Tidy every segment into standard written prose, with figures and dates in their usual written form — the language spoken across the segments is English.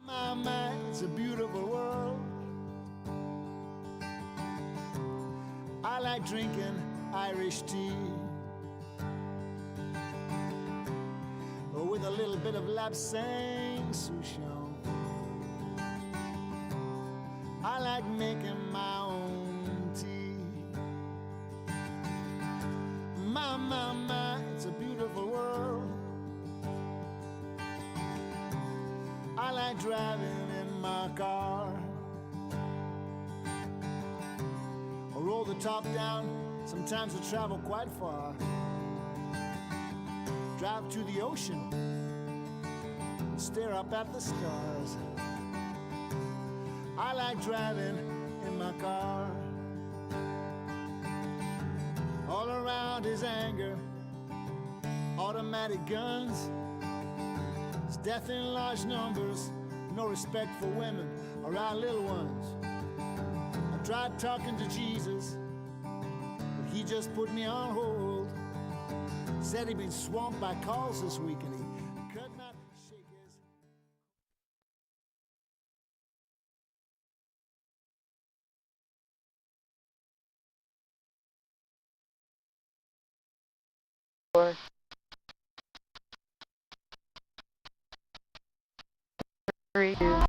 My, it's a beautiful world. I like drinking Irish tea with a little bit of lapsang souchong. I like making my own tea. My, it's a beautiful world. I like driving in my car. I roll the top down, sometimes I travel quite far. Drive to the ocean, stare up at the stars. I like driving in my car. All around is anger, automatic guns. It's death in large numbers, no respect for women or our little ones. I tried talking to Jesus, but he just put me on hold. Said he'd been swamped by calls this week and he could not shake his... Four, three, two.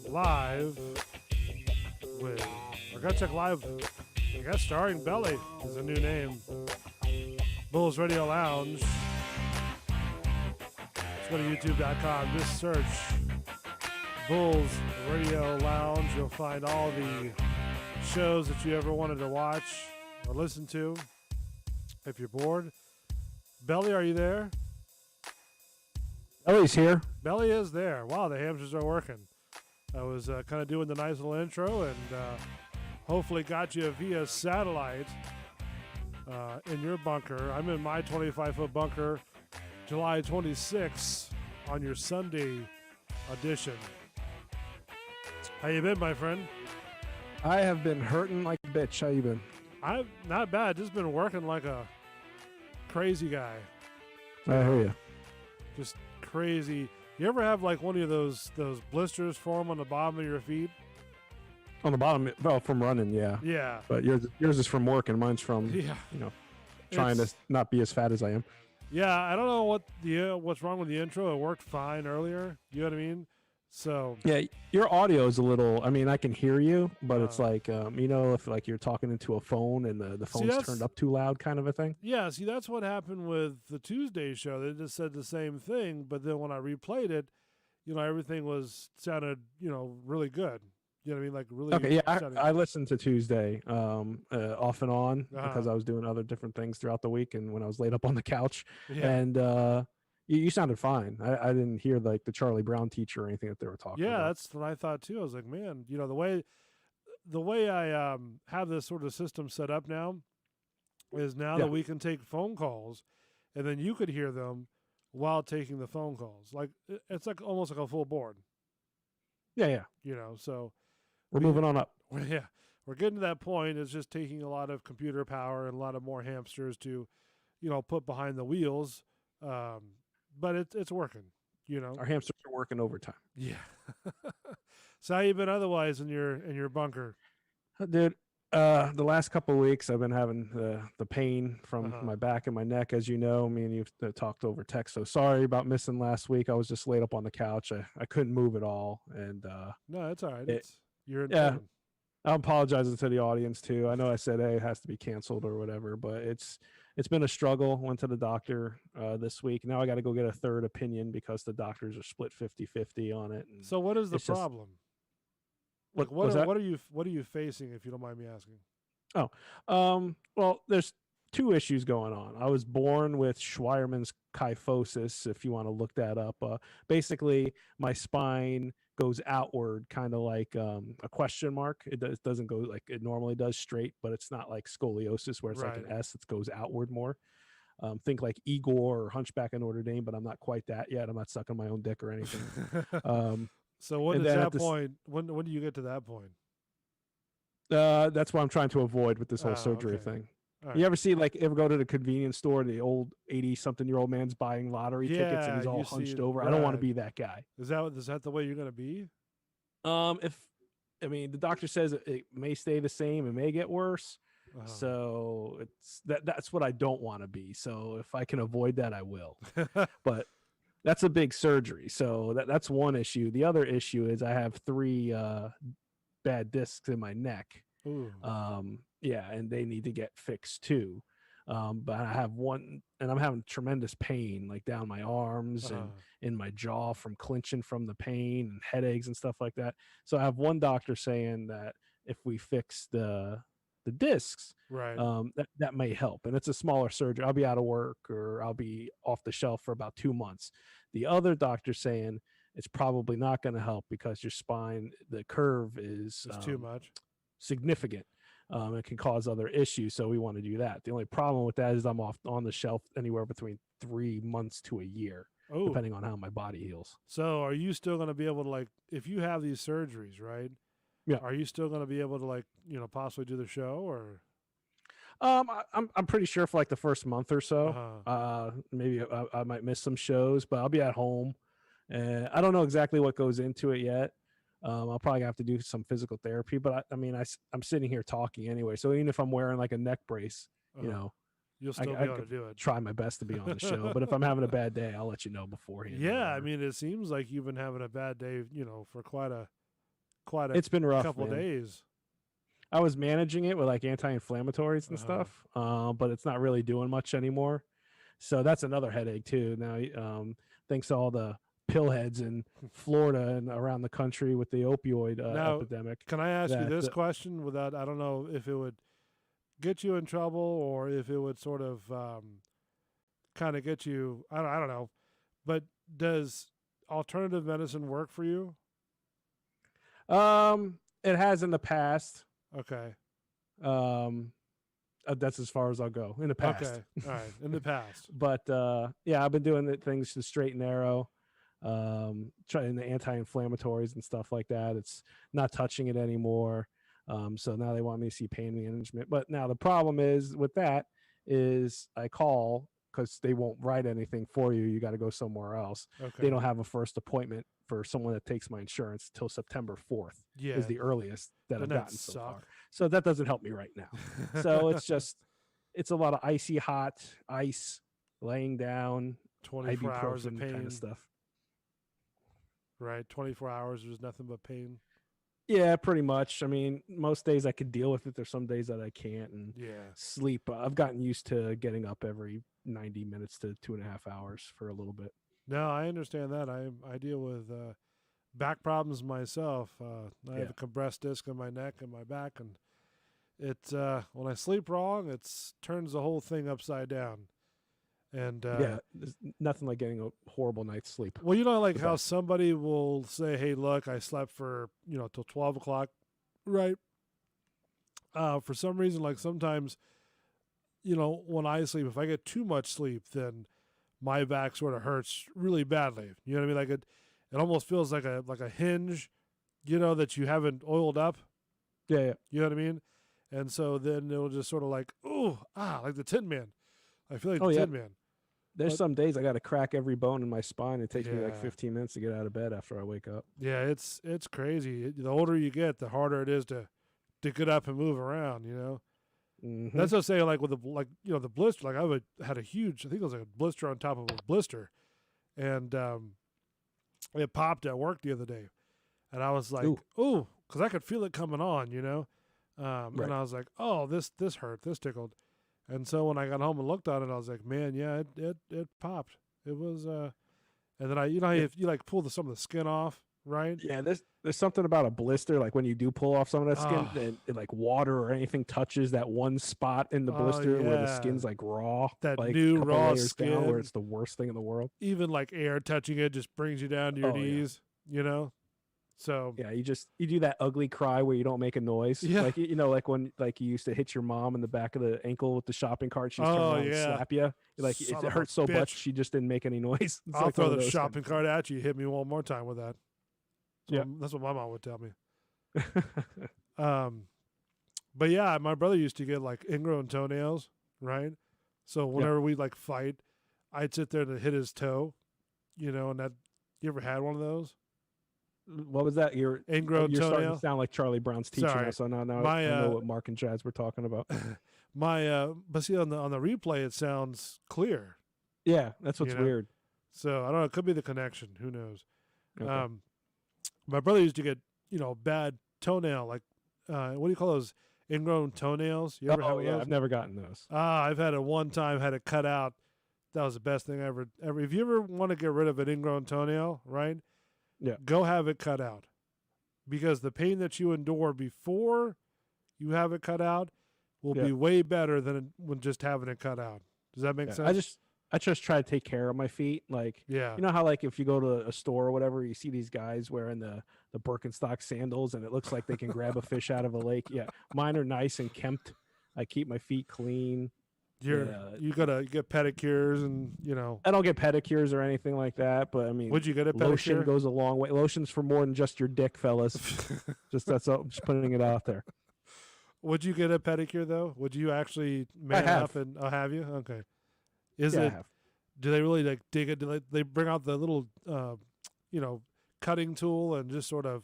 Live with, or Gut Check Live, I guess starring Belly is a new name. Bulls Radio Lounge. Just go to youtube.com, just search Bulls Radio Lounge. You'll find all the shows that you ever wanted to watch or listen to. If you're bored. Belly, are you there? Belly's here. Belly is there. Wow, the hamsters are working. I was kind of doing the nice little intro and hopefully got you via satellite in your bunker. I'm in my 25-foot bunker, July 26th on your Sunday edition. How you been, my friend? I have been hurting like a bitch. How you been? I'm not bad. Just been working like a crazy guy. I hear you. Just crazy. You ever have like one of those blisters form on the bottom of your feet? On the bottom, well, from running, yeah. Yeah. But yours is from work, and mine's from trying to not be as fat as I am. Yeah, I don't know what's wrong with the intro. It worked fine earlier. You know what I mean? So yeah, your audio is a little. I mean, I can hear you, but it's like if like you're talking into a phone and the phone's turned up too loud, kind of a thing. Yeah, see, that's what happened with the Tuesday show. They just said the same thing, but then when I replayed it, everything sounded really good. You know what I mean? Like really. Okay, yeah, I listened to Tuesday off and on because I was doing other different things throughout the week, and when I was laid up on the couch, and you sounded fine. I didn't hear like the Charlie Brown teacher or anything that they were talking about. Yeah, that's what I thought too. I was like, man, the way I have this sort of system set up now is that we can take phone calls, and then you could hear them while taking the phone calls. Like it's like almost like a full board. Yeah. So We're moving on up. We're getting to that point. It's just taking a lot of computer power and a lot of more hamsters to, put behind the wheels. But it's working. Our hamsters are working overtime. Yeah. So how you been otherwise in your bunker? Dude, the last couple of weeks I've been having the pain from my back and my neck, as you know. Me and you talked over text, so sorry about missing last week. I was just laid up on the couch. I couldn't move at all, and no, it's all right. You're in pain. I'm apologizing to the audience too. I know I said, hey, it has to be canceled or whatever, but it's been a struggle. Went to the doctor this week. Now I got to go get a third opinion because the doctors are split 50-50 on it. And so what is the problem? Like what are you facing, if you don't mind me asking? Well, there's two issues going on. I was born with Schweierman's kyphosis, if you want to look that up. Basically, my spine goes outward, kind of like a question mark. It doesn't go like it normally does straight, but it's not like scoliosis where it's like an S. It goes outward more. Think like Igor or Hunchback of Notre Dame, but I'm not quite that yet. I'm not sucking my own dick or anything. So when is that point? When do you get to that point? That's what I'm trying to avoid with this whole surgery thing. Right. You ever go to the convenience store, the old 80-something-year-old man's buying lottery tickets and he's all hunched over? Right. I don't want to be that guy. Is that the way you're going to be? The doctor says it may stay the same, it may get worse. So that's what I don't want to be. So if I can avoid that, I will. But that's a big surgery. So that's one issue. The other issue is I have 3 bad discs in my neck. Ooh. And they need to get fixed too. But I have one, and I'm having tremendous pain, like down my arms and in my jaw from clenching from the pain and headaches and stuff like that. So I have one doctor saying that if we fix the discs, right, that may help. And it's a smaller surgery. I'll be out of work or I'll be off the shelf for about 2 months. The other doctor saying it's probably not going to help because your spine, the curve is too much significant. It can cause other issues. So we want to do that. The only problem with that is I'm off on the shelf anywhere between 3 months to a year, depending on how my body heals. So are you still going to be able to, if you have these surgeries, right? Yeah. Are you still going to be able to possibly do the show or? I'm pretty sure for the first month or so, maybe I might miss some shows, but I'll be at home. And I don't know exactly what goes into it yet. I'll probably have to do some physical therapy, but I'm sitting here talking anyway. So even if I'm wearing a neck brace, you'll still be able to do it. Try my best to be on the show, but if I'm having a bad day, I'll let you know beforehand. Yeah, it seems like you've been having a bad day, for quite a. It's been rough. Couple days. I was managing it with anti-inflammatories and stuff, but it's not really doing much anymore. So that's another headache too. Now, thanks to all the pillheads in Florida and around the country with the opioid epidemic. Can I ask you this question without, I don't know if it would get you in trouble or if it would sort of kind of get you, I don't know, but does alternative medicine work for you? It has in the past. Okay. That's as far as I'll go in the past. Okay. All right. In the past. But I've been doing the things to straight and narrow, trying the anti-inflammatories and stuff like that. It's not touching it anymore. So now they want me to see pain management. But now the problem is with that is I call because they won't write anything for you. You got to go somewhere else. Okay. They don't have a first appointment for someone that takes my insurance till September 4th is the earliest that I've gotten so far. So that doesn't help me right now. So it's a lot of icy hot, ice, laying down, 24 hours of pain kind of stuff. Right. 24 hours, there's nothing but pain. Yeah, pretty much. Most days I could deal with it. There's some days that I can't. And sleep. I've gotten used to getting up every 90 minutes to 2.5 hours for a little bit. No, I understand that. I deal with back problems myself. I have a compressed disc in my neck and my back, and it's when I sleep wrong, it turns the whole thing upside down. And there's nothing like getting a horrible night's sleep. Well, how somebody will say, "Hey, look, I slept for till 12 o'clock," right? For some reason, sometimes when I sleep, if I get too much sleep, then my back sort of hurts really badly. You know what I mean? Like it almost feels like a hinge, that you haven't oiled up. Yeah. You know what I mean? And so then it'll just sort of like, like the Tin Man. I feel like the Tin Man. There's some days I got to crack every bone in my spine. It takes me like Yeah. 15 minutes to get out of bed after I wake up. Yeah, it's crazy. The older you get, the harder it is to get up and move around. Mhm. That's what I'm saying. Like with the blister. Like I had a huge. I think it was like a blister on top of a blister, and it popped at work the other day, and I was like, ooh, because I could feel it coming on. Right. And I was like, oh, this hurt. This tickled. And so when I got home and looked at it, I was like, man, yeah, it popped. It was, and then if you like pull some of the skin off, right? Yeah, there's something about a blister, like when you do pull off some of that skin, and like water or anything touches that one spot in the blister where the skin's like raw, that like new a couple raw layers skin, down, where it's the worst thing in the world. Even like air touching it just brings you down to your knees, So yeah, you do that ugly cry where you don't make a noise. Yeah. Like like when like you used to hit your mom in the back of the ankle with the shopping cart, she'd turn around and slap you. Like Son it of a hurts so bitch. much she just didn't make any noise. It's I'll like throw one of the those shopping things. cart at you. Hit me one more time with that. So Yeah. that's what my mom would tell me. But yeah, my brother used to get like ingrown toenails, right? So whenever we'd like fight, I'd sit there to hit his toe, and that. You ever had one of those? What was that? You're Ingrown starting toenail? to sound like Charlie Brown's teacher Sorry. now. So now My, I know what Mark and Jazz were talking about. But see on the replay it sounds clear. Yeah, that's what's weird. So I don't know. It could be the connection. Who knows? Okay. My brother used to get bad toenail, like what do you call those ingrown toenails? You ever have those? I've never gotten those. I've had it one time. Had it cut out. That was the best thing ever. If you ever want to get rid of an ingrown toenail, right? Yeah. Go have it cut out, because the pain that you endure before you have it cut out will be way better than when just having it cut out. Does that make sense? I just try to take care of my feet. Like, you know how like if you go to a store or whatever, you see these guys wearing the Birkenstock sandals and it looks like they can grab a fish out of a lake. Yeah, mine are nice and kempt. I keep my feet clean. You gotta get pedicures and I don't get pedicures or anything like that, but I mean, would you get a pedicure? Lotion goes a long way. Lotion's for more than just your dick, fellas. Just putting it out there. Would you get a pedicure though? Would you actually man up and have you? Okay. Is it? Do they really like dig it? Do they bring out the little cutting tool and just sort of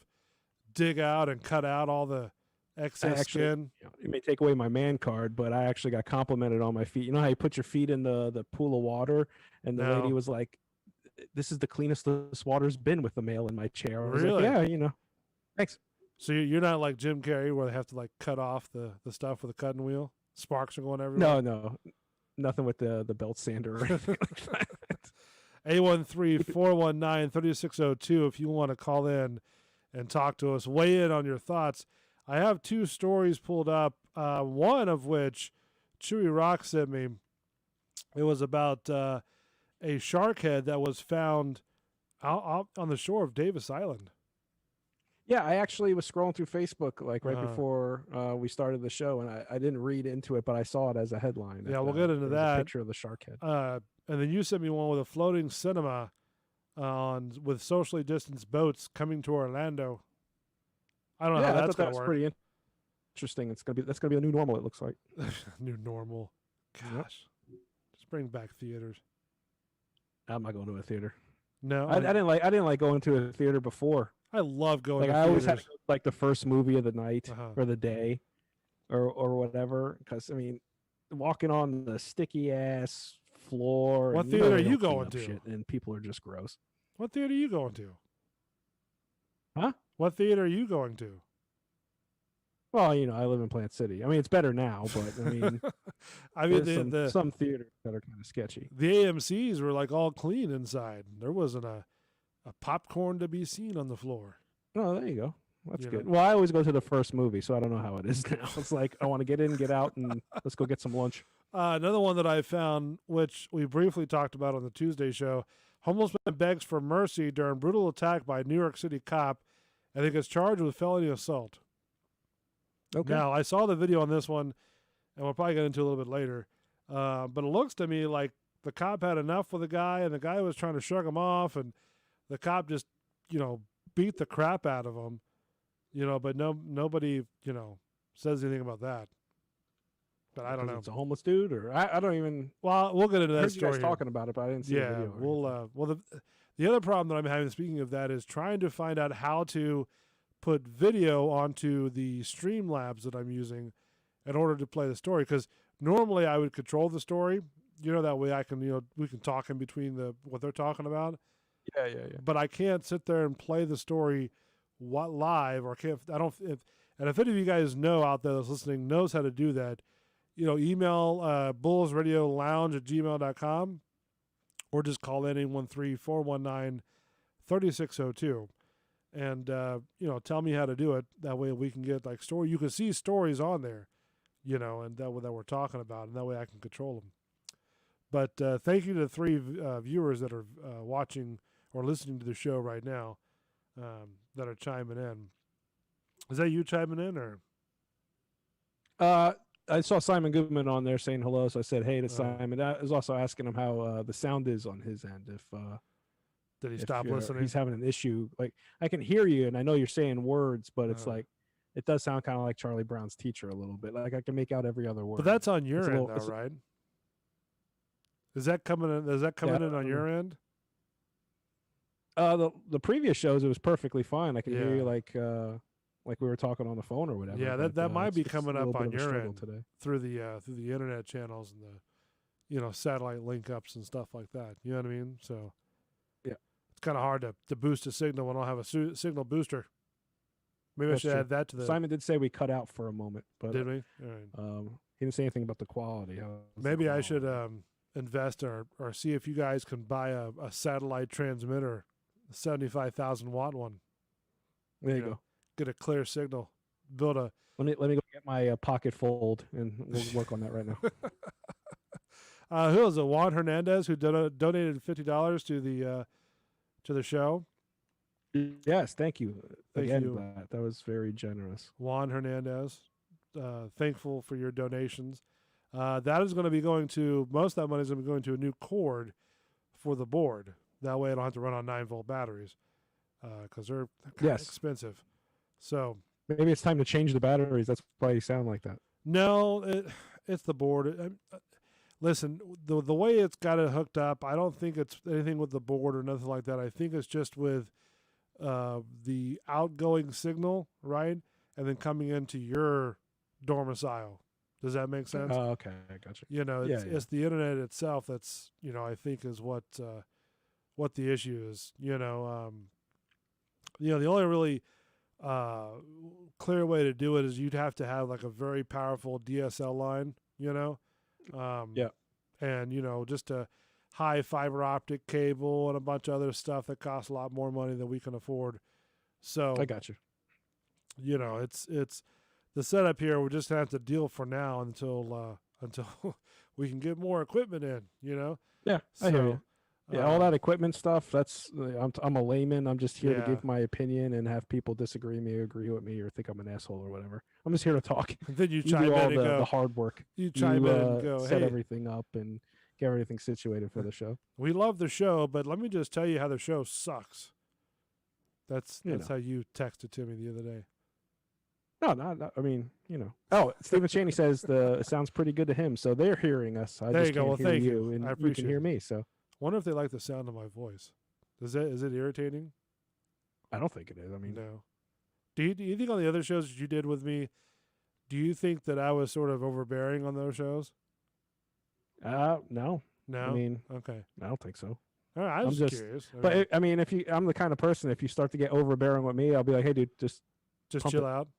dig out and cut out all the excess skin? It may take away my man card, but I actually got complimented on my feet. You know how you put your feet in the pool of water, and the lady was like, "This is the cleanest this water's been with the male in my chair." I was Really? like, yeah, thanks. So you're not like Jim Carrey where they have to like cut off the stuff with a cutting wheel? Sparks are going everywhere? No. Nothing with the belt sander or anything like that. 813-419-3602 if you want to call in and talk to us. Weigh in on your thoughts. I have two stories pulled up, one of which Chewy Rock sent me. It was about a shark head that was found out on the shore of Davis Island. Yeah, I actually was scrolling through Facebook like right before we started the show, and I didn't read into it, but I saw it as a headline. Yeah, we'll get into that. A picture of the shark head. And then you sent me one with a floating cinema with socially distanced boats coming to Orlando. I don't know how that's going to work. Pretty interesting. That's gonna be a new normal. It looks like new normal. Gosh, just bring back theaters. I'm not going to a theater. No, I didn't like going to a theater before. I love going. Like to I always theaters. had to go, like the first movie of the night or the day, or whatever. Because I mean, walking on the sticky ass floor. What theater are you going to? Shit, and people are just gross. What theater are you going to? Huh? What theater are you going to? Well, I live in Plant City. I mean, it's better now, but I mean, some theaters that are kind of sketchy. The AMC's were like all clean inside. There wasn't a popcorn to be seen on the floor. Oh, there you go. That's good. Well, I always go to the first movie, so I don't know how it is now. It's like I want to get in, get out, and let's go get some lunch. Another one that I found, which we briefly talked about on the Tuesday show, homeless man begs for mercy during brutal attack by New York City cop and he gets charged with felony assault. Okay. Now, I saw the video on this one, and we'll probably get into it a little bit later. But it looks to me like the cop had enough with the guy, and the guy was trying to shrug him off, and the cop just, beat the crap out of him, but nobody, says anything about that. But I don't know. It's a homeless dude, or I don't even. Well, we'll get into I that heard you story guys here. talking about it, but I didn't see the video. The other problem that I'm having, speaking of that, is trying to find out how to put video onto the Streamlabs that I'm using in order to play the story. Because normally I would control the story, that way I can, we can talk in between what they're talking about. Yeah. But I can't sit there and play the story live, or can't. I don't. And if any of you guys know out there that's listening knows how to do that, email bullsradiolounge@gmail.com, or just call in 813-419-3602 and tell me how to do it. That way we can get story. You can see stories on there, and that we're talking about, and that way I can control them. But thank you to the 3 viewers that are watching or listening to the show right now, that are chiming in. Is that you chiming in, or? I saw Simon Goodman on there saying hello, so I said hey to Simon. I was also asking him how the sound is on his end. Did he stop listening? He's having an issue. Like, I can hear you, and I know you're saying words, but it's like it does sound kind of like Charlie Brown's teacher a little bit. Like, I can make out every other word. But that's on your end, though, right? Is that coming in? Is that coming in on your end? The previous shows, it was perfectly fine. I could hear you like we were talking on the phone or whatever. Yeah, that might be coming up on your end today through the internet channels and the satellite link ups and stuff like that. You know what I mean? So yeah, it's kind of hard to boost a signal when I don't have a signal booster. Maybe That's I should true. add that to the. Simon did say we cut out for a moment, but did we? All right. He didn't say anything about the quality. Maybe I should invest or see if you guys can buy a satellite transmitter, a 75,000 watt one. There you go. Get a clear signal. Build a. Let me go get my pocket fold, and we'll work on that right now. Who is it? Juan Hernandez, who donated $50 to the show. Yes, thank you. Thank Again, you. That was very generous. Juan Hernandez, thankful for your donations. That is going to be going to, most of that money is going to be going to a new cord for the board. That way I don't have to run on 9-volt batteries, because they're kind of expensive. So maybe it's time to change the batteries. That's why you sound like that. No, it's the board. Listen, the way it's got it hooked up, I don't think it's anything with the board or nothing like that. I think it's just with the outgoing signal, right? And then coming into your domicile. Does that make sense? Oh, okay, I got you. It's the internet itself that's, I think is what the issue is. The only really clear way to do it is you'd have to have like a very powerful DSL line, and just a high fiber optic cable and a bunch of other stuff that costs a lot more money than we can afford. So I got you. It's the setup here. We just have to deal for now until we can get more equipment in. Yeah, I hear you. Yeah, all that equipment stuff, that's I'm a layman. I'm just here to give my opinion and have people disagree with me or agree with me or think I'm an asshole or whatever. I'm just here to talk. And then you do chime all in and go. The hard work. You chime in and go, set hey, everything up and get everything situated for the show. We love the show, but let me just tell you how the show sucks. That's how you texted to me the other day. No, not I mean, Oh, Stephen Chaney says it sounds pretty good to him, so they're hearing us. I there just you go. can't Well, hear thank you, and I you appreciate can hear me. So wonder if they like the sound of my voice. Is it irritating? I don't think it is. I mean, no. Do you think on the other shows that you did with me, do you think that I was sort of overbearing on those shows? No. No. I mean, okay. I don't think so. All right, I'm just curious. But I mean, I'm the kind of person, if you start to get overbearing with me, I'll be like, hey, dude, just chill out.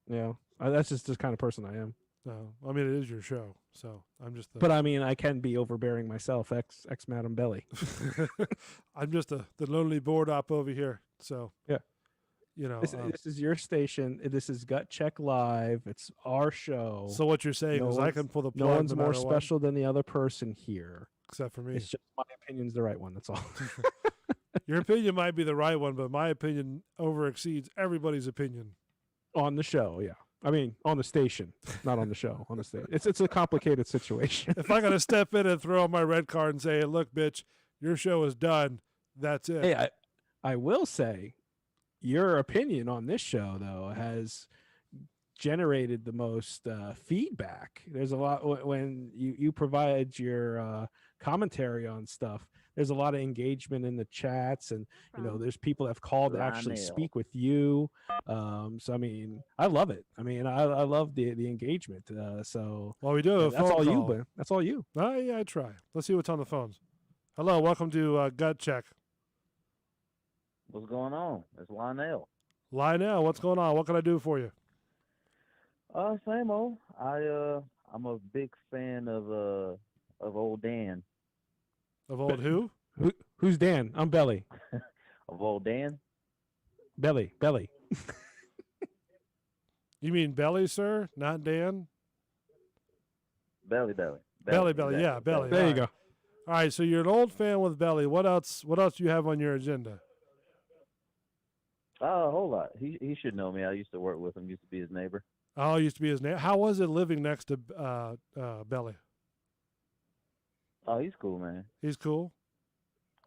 Yeah, that's just the kind of person I am. No, I mean, it is your show, so I'm just. But I mean, I can be overbearing myself, ex Madam Belly. I'm just the lonely board op over here. So yeah, this is your station. This is Gut Check Live. It's our show. So what you're saying is I can pull the plug. No one's more special than the other person here, except for me. It's just my opinion's the right one. That's all. Your opinion might be the right one, but my opinion overexceeds everybody's opinion on the show. Yeah. I mean, on the station, not on the show. On the station, it's a complicated situation. If I got to step in and throw on my red card and say, "Look, bitch, your show is done," that's it. Hey, I will say, your opinion on this show though has generated the most feedback. There's a lot when you provide your commentary on stuff. There's a lot of engagement in the chats, and there's people that have called to actually Lionell. speak with you. So I mean, I love it. I mean, I love the engagement. So Well, we do have a that's phone all call. you, man. That's all you. Oh, yeah, I try. Let's see what's on the phones. Hello, welcome to Gut Check. What's going on? It's Lionell. Lionell, what's going on? What can I do for you? Same old. I'm a big fan of old Dan. Of old who? Who's Dan? I'm Belly. Of old Dan. Belly. You mean Belly, sir? Not Dan? Belly. Belly, exactly. yeah, Belly. There you All go. right. All right, so you're an old fan with Belly. What else do you have on your agenda? A whole lot. He should know me. I used to work with him. Used to be his neighbor. Oh, used to be his name. How was it living next to Belly? Oh, he's cool, man. He's cool?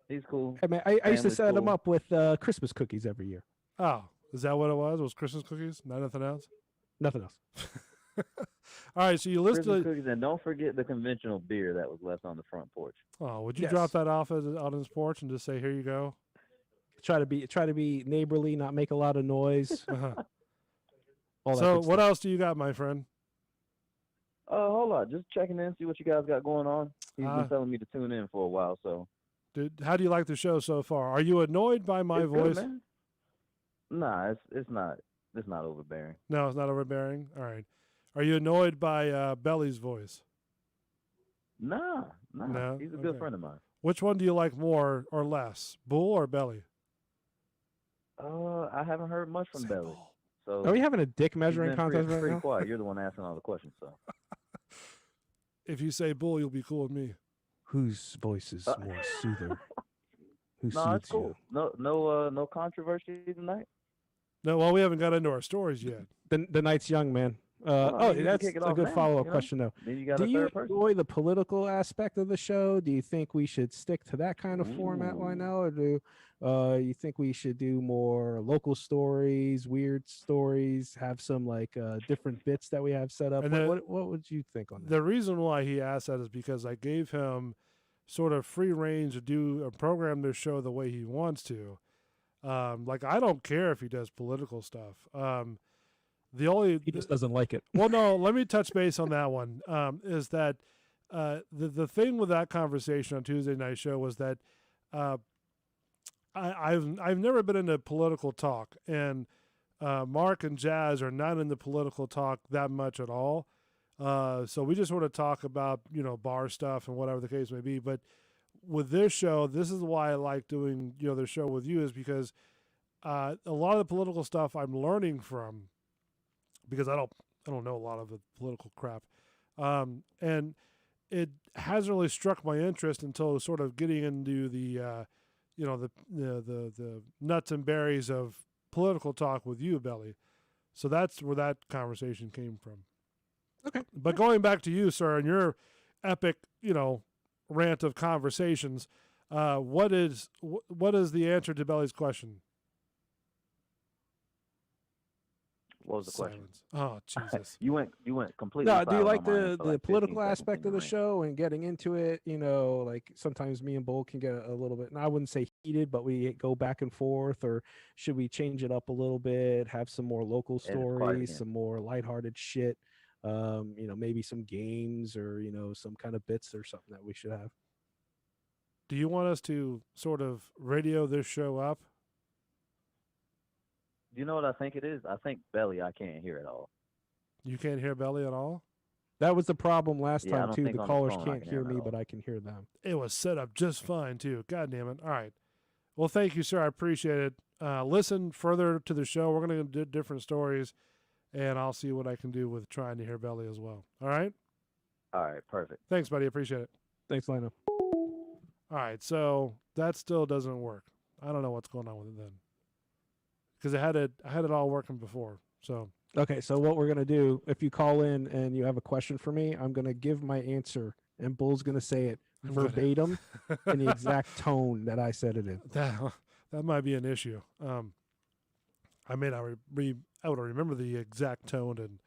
He's cool. Hey man, I used to Family's set him cool. up with Christmas cookies every year. Oh, is that what it was? Was Christmas cookies? Not nothing else? Nothing else. All right, so you Christmas listed. cookies, and don't forget the conventional beer that was left on the front porch. Oh, would you Yes. drop that off on his porch and just say, "Here you go"? Try to be neighborly, not make a lot of noise. Uh-huh. All that So, good what stuff. else do you got, my friend? Hold on, just checking in, see what you guys got going on. He's Ah. been telling me to tune in for a while, so Dude, how do you like the show so far? Are you annoyed by my It's good, voice? man. Nah, it's not overbearing. No, it's not overbearing. All right. Are you annoyed by Belly's voice? Nah, No? he's a good Okay. friend of mine. Which one do you like more or less, Bull or Belly? I haven't heard much from Say Belly, Bull. so Are we having a dick he's measuring been contest right pretty now? quiet. You're the one asking all the questions, so If you say Bull, you'll be cool with me. Whose voice is more soother? Who no, it's soothes cool. No controversy tonight. No, well, we haven't got into our stories yet. you? The night's young, man. Well, I mean, you can That's kick it a off good now, follow-up you know? question, though. Then you got Do a you third person. enjoy the political aspect of the show? Do you think we should stick to that kind of format, Ooh. Lionell, or do you think we should do more local stories, weird stories, have some like different bits that we have set up? And What would you think on that? The reason why he asked that is because I gave him sort of free range to do a program this show the way he wants to. Like, I don't care if he does political stuff. The only He just doesn't like it. well, no, let me touch base on that one. Is that the thing with that conversation on Tuesday night show was that I've never been into political talk, and Mark and Jazz are not into political talk that much at all. So we just sort of talk about bar stuff and whatever the case may be. But with this show, this is why I like doing the show with you, is because a lot of the political stuff I'm learning from, because I don't know a lot of the political crap, and it hasn't really struck my interest until sort of getting into the the nuts and berries of political talk with you, Belly. So that's where that conversation came from. Okay. But going back to you, sir, and your epic rant of conversations, what is the answer to Belly's question? What was the question? Silence. Oh, Jesus. You went completely. No, do you silent like on mine the for like 15 political seconds aspect in of the rant. show and getting into it? Like sometimes me and Bull can get a little bit, and I wouldn't say heated, but we go back and forth. Or should we change it up a little bit? Have some more local it's quiet stories, again. some more lighthearted shit. Maybe some games or some kind of bits or something that we should have. Do you want us to sort of radio this show up? Do you know what I think it is? I think Belly, I can't hear at all. You can't hear Belly at all? That was the problem last Yeah, I time don't too. think The on the callers phone I can't can hear hear 'em me, at but all. I can hear them. It was set up just fine, too. God damn it. All right. Well, thank you, sir. I appreciate it. Listen further to the show. We're going to do different stories, and I'll see what I can do with trying to hear Belly as well. All right? All right, perfect. Thanks, buddy. Appreciate it. Thanks, Lionel. All right. So that still doesn't work. I don't know what's going on with it then. Because I had it all working before. So Okay, so what we're gonna do, if you call in and you have a question for me, I'm gonna give my answer, and Bull's gonna say it verbatim in the exact tone that I said it in. That might be an issue. I may not be able to remember the exact tone and,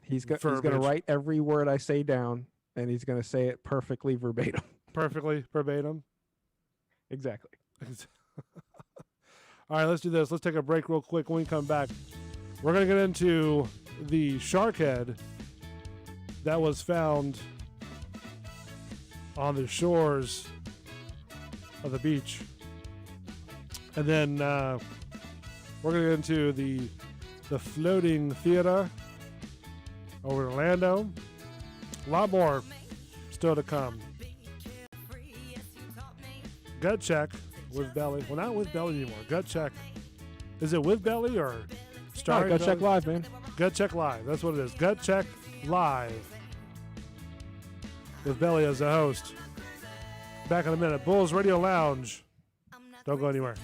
he's gonna write every word I say down, and he's gonna say it perfectly verbatim. Perfectly verbatim. Exactly. All right, let's do this. Let's take a break real quick. When we come back, we're going to get into the shark head that was found on the shores of the beach. And then we're going to get into the floating theater over in Orlando. A lot more still to come. Gut check with Belly. Well, not with Belly anymore. Gut check. Is it with Belly or starring? Gut check live, man. Gut check live. That's what it is. Gut check live with Belly as the host. Back in a minute. Bulls Radio Lounge. Don't go anywhere.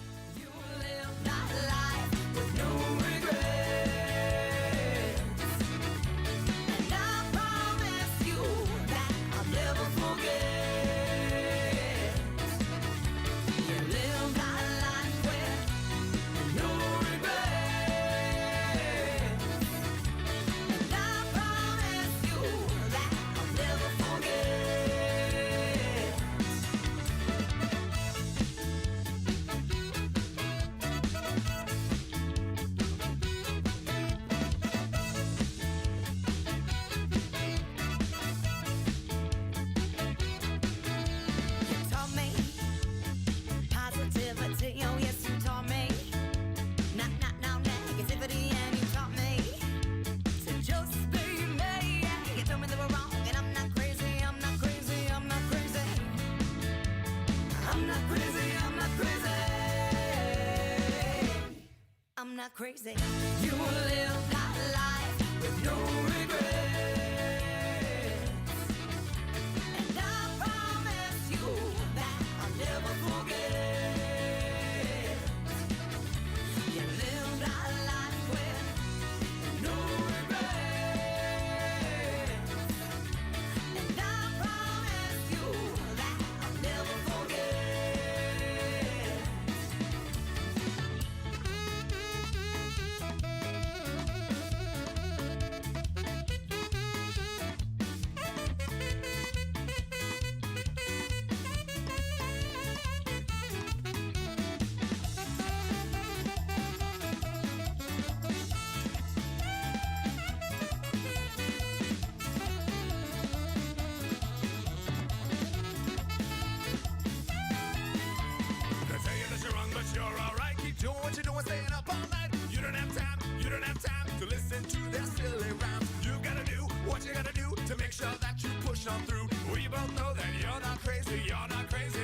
Crazy. You live that life with no regrets. And I promise you that I'll never forget. You live that life with no regrets. And I promise you that I'll never forget. To listen to their silly rhymes. You gotta do what you gotta do to make sure that you push on through. We both know that you're not crazy, we're not crazy.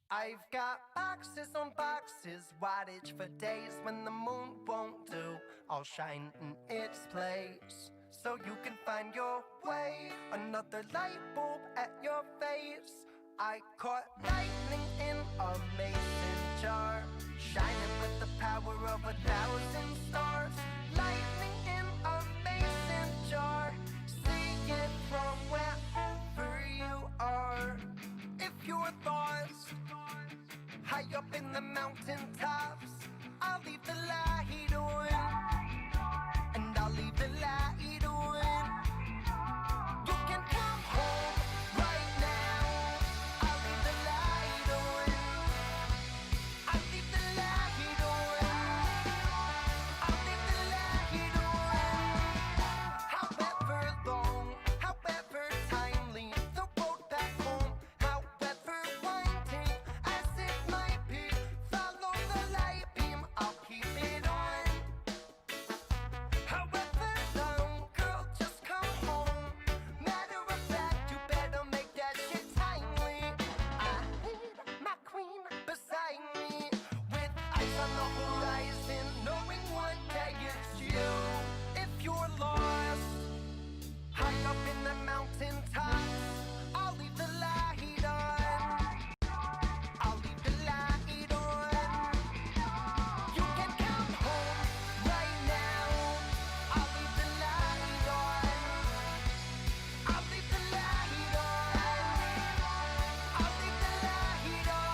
I've got boxes on boxes, wattage for days when the moon won't do. I'll shine in its place, so you can find your way. Another light bulb at your face. I caught lightning in a mason jar, shining with the power of 1,000 stars. Lightning in a mason jar, see it from the mountaintops. I'll leave the light on, and I'll leave the light on. You can come home right now. I'll leave the light on. I'll leave the light on. I'll leave the light on. However long, however timely, the road back home, however winding as it might be, follow the light beam, I'll keep it on. However long, girl, just come home. Matter of fact, you better make that shit timely. I need my queen beside me, with ice on the horizon, knowing one day it's you. If you're lost, high up in the mountaintops, I'll leave the light on. I'll leave the light on. You can come home right now. I'll leave the light on. I'll leave the light on. I'll leave the light on.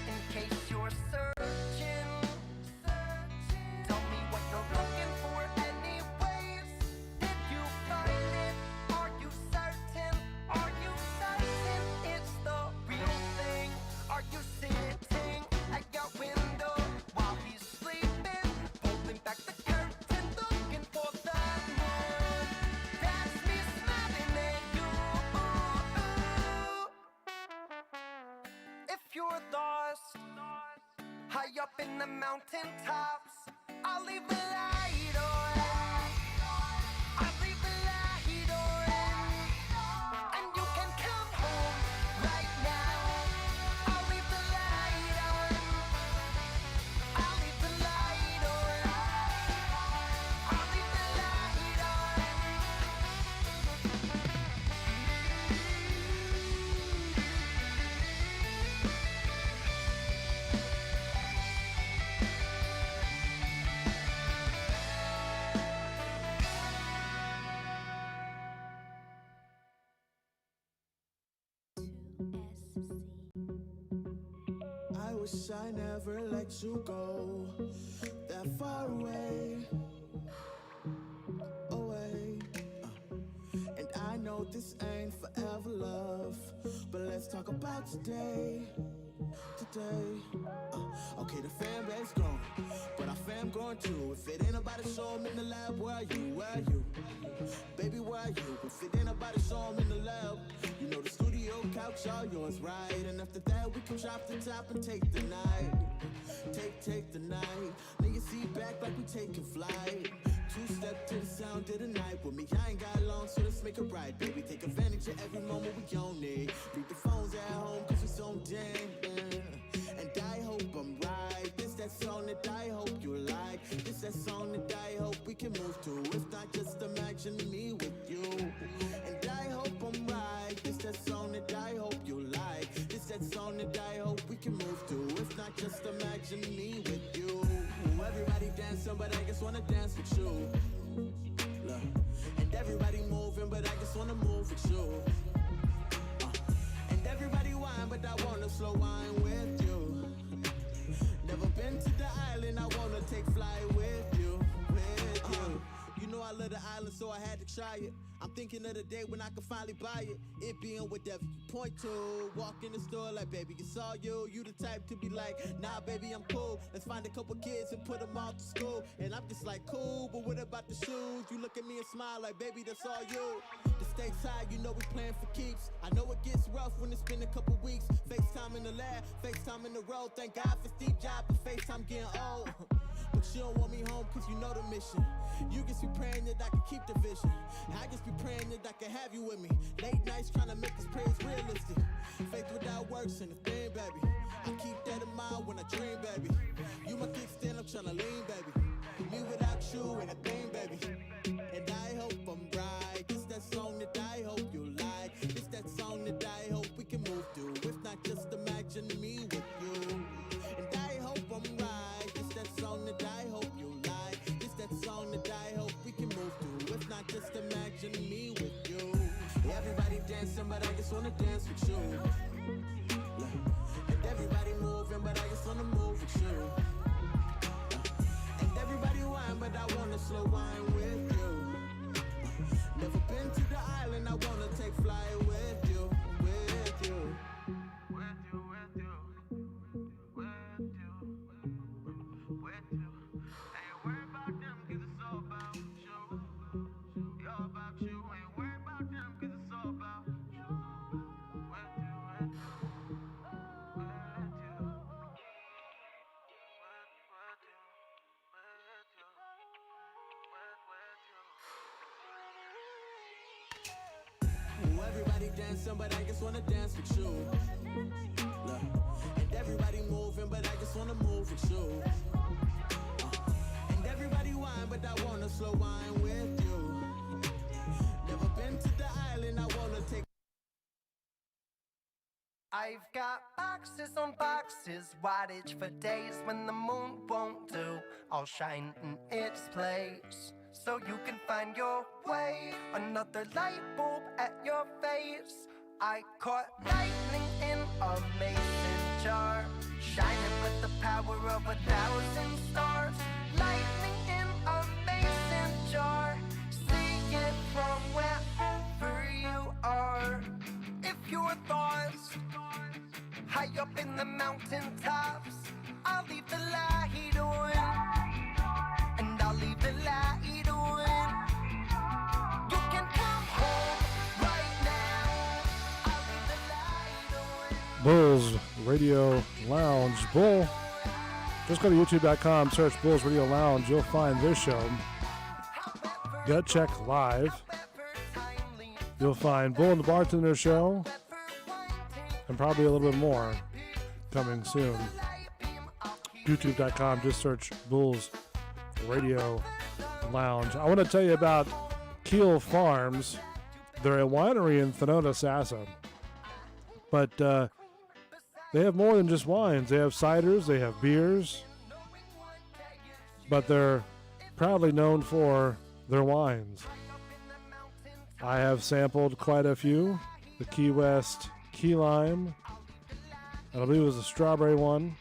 In case you're searching, tell me what you're looking for anyways. Did you find it? Are you certain? Are you certain it's the real thing? Are you sitting at your window while he's sleeping, pulling back the curtain, looking for the moon? That's me smiling at you. If you're lost, high up in the mountaintops, I'll leave the light on. I'll leave the light on. And you can come home right now. I'll leave the light on. I'll leave the light on. I'll leave the light on. I wish I never let you go that far away, away. And I know this ain't forever love, but let's talk about today, today. Okay, the fan base grown, but our fam growing too. If it ain't about to show 'em in the lab, where are you, where are you? Baby, where are you? If it ain't about to show 'em in the lab, you know the studio couch all yours, right? And after that we can drop the top and take the night. Take the night. Lay your seat back like we taking flight. Two-step to the sound of the night. With me, I ain't got long, so let's make it right, baby. Take advantage of every moment we own it. Leave the phones at home, cause we so dang. And I hope I'm right. This that song that I hope you like. This that song that I hope we can move to. If not, just imagine me with you. And I hope I'm right. This that song that I hope you like. This that song that I hope we can move to. If not, just imagine me with you. Everybody dancing, but I just wanna dance with you. Look. And everybody moving, but I just wanna move with you. And everybody whine, but I wanna slow wine with you. Never been to the island, I wanna take flight with you, with you. You know I love the island, so I had to try it. I'm thinking of the day when I could finally buy it. It being whatever you point to. Walk in the store like, baby, it's all you. You the type to be like, nah, baby, I'm cool. Let's find a couple kids and put them all to school. And I'm just like, cool, but what about the shoes? You look at me and smile like, baby, that's all you. The stakes high, you know we playing for keeps. I know it gets rough when it's been a couple weeks. FaceTime in the lab, FaceTime in the road. Thank God for Steve Jobs, but FaceTime getting old. But you don't want me home cause you know the mission. You just be praying that I can keep the vision. I just be praying that I can have you with me. Late nights trying to make this prayers realistic. Faith without works and a thing, baby. I keep that in mind when I dream, baby. You my kickstand, I'm trying to lean, baby. Me without you ain't a thing, baby. And I hope I'm right. It's that song that I hope you like. It's that song that I hope we can move to. If not, just imagine me with you. And I hope I'm right. just wanna dance with you. And everybody moving, but I just wanna move with you. And everybody whine, but I wanna slow wine with you. Never been to the island, I wanna take flight with you, with you. With you, with you. With you. With you. Ain't worried about them, 'cause it's all about you. It's all about you. Ain't worried about them, 'cause it's all about you. With you, with you. With you. Everybody dancing, but I just wanna dance with you. Look. And everybody moving, but I just wanna move with you. And everybody whine, but I wanna slow wine with you. Never been to the island, I wanna take. I've got boxes on boxes, wattage for days when the moon won't do. I'll shine in its place, so you can find your way. Another light bulb at your face. I caught lightning in a mason jar, shining with the power of 1,000 stars. Lightning in a mason jar, see it from wherever you are. If your thoughts high up in the mountain tops, I'll leave the light on, and I'll leave the light on. You can come home right now. I'll leave the light on. Bulls Radio Lounge. Bull. Just go to youtube.com, search Bulls Radio Lounge. You'll find this show. Gut Check Live. You'll find Bull and the Bartender Show, and probably a little bit more coming soon. YouTube.com, just search Bulls Radio Lounge. I want to tell you about Keel Farms. They're a winery in Thinota, Sassa. But they have more than just wines. They have ciders, they have beers. But they're proudly known for their wines. I have sampled quite a few. The Key West Key Lime. I believe it was a strawberry one.